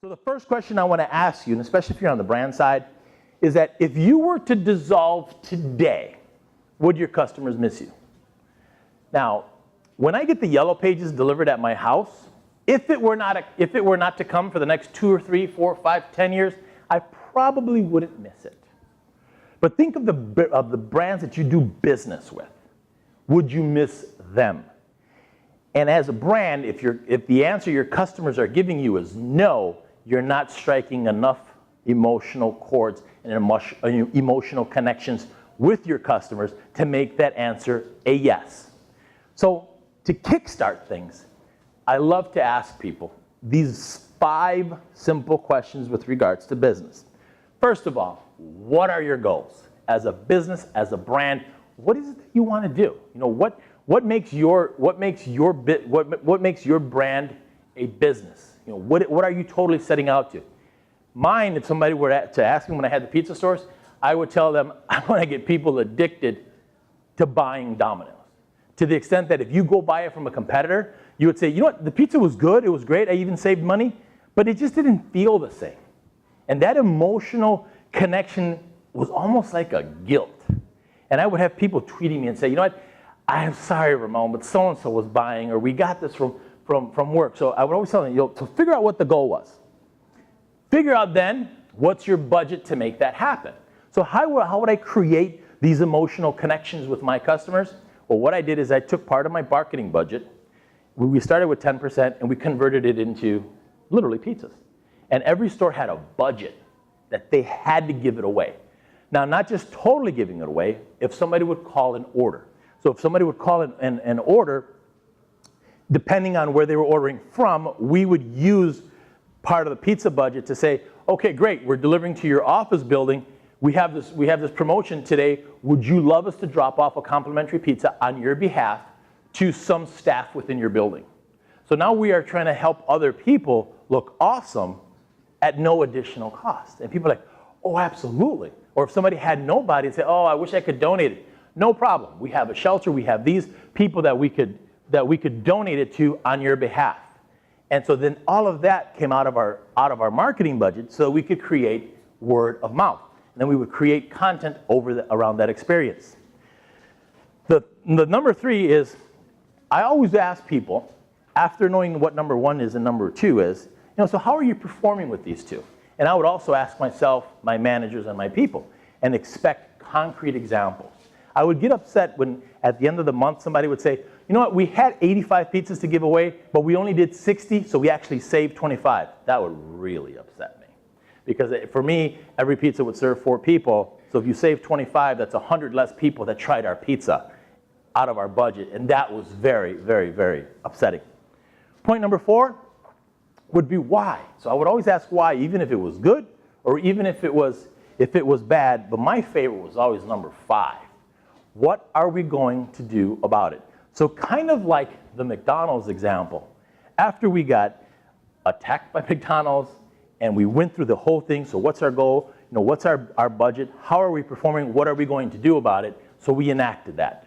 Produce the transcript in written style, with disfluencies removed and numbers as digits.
So the first question I want to ask you, and especially if you're on the brand side, is that if you were to dissolve today, would your customers miss you? Now, when I get the yellow pages delivered at my house, if it were not to come for the next 2 or 3, 4, 5, 10 years, I probably wouldn't miss it. But think of the brands that you do business with. Would you miss them? And as a brand, if the answer your customers are giving you is no, you're not striking enough emotional chords and emotional connections with your customers to make that answer a yes. So to kickstart things, I love to ask people these 5 simple questions with regards to business. First of all, what are your goals? As a business, as a brand, what is it that you want to do? You know, what makes your brand a business? You know, what are you totally setting out to? Mine, if somebody were to ask me when I had the pizza stores, I would tell them I want to get people addicted to buying Domino's. To the extent that if you go buy it from a competitor, you would say, you know what, the pizza was good, it was great, I even saved money, but it just didn't feel the same. And that emotional connection was almost like a guilt. And I would have people tweeting me and say, you know what, I'm sorry, Ramon, but so-and-so was buying, or we got this from work. So I would always tell them, so figure out what the goal was. Figure out then, what's your budget to make that happen? So how would I create these emotional connections with my customers? Well, what I did is I took part of my marketing budget. We started with 10% and we converted it into literally pizzas. And every store had a budget that they had to give it away. Now, not just totally giving it away, if somebody would call an order. So if somebody would call an order, depending on where they were ordering from, we would use part of the pizza budget to say, okay, great, we're delivering to your office building. We have this promotion today. Would you love us to drop off a complimentary pizza on your behalf to some staff within your building? So now we are trying to help other people look awesome at no additional cost. And people are like, oh, absolutely. Or if somebody had nobody and say, oh, I wish I could donate it. No problem. We have a shelter. We have these people that we could donate it to on your behalf. And so then all of that came out of our marketing budget so we could create word of mouth. And then we would create content around that experience. The number 3 is, I always ask people, after knowing what number 1 is and number 2 is, so how are you performing with these 2? And I would also ask myself, my managers, and my people, and expect concrete examples. I would get upset when at the end of the month somebody would say, you know what, we had 85 pizzas to give away, but we only did 60, so we actually saved 25. That would really upset me. Because for me, every pizza would serve 4 people, so if you save 25, that's 100 less people that tried our pizza out of our budget, and that was very, very, very upsetting. Point number 4 would be why. So I would always ask why, even if it was good, or even if it was bad, but my favorite was always number 5. What are we going to do about it? So kind of like the McDonald's example. After we got attacked by McDonald's and we went through the whole thing, so what's our goal? What's our budget? How are we performing? What are we going to do about it? So we enacted that.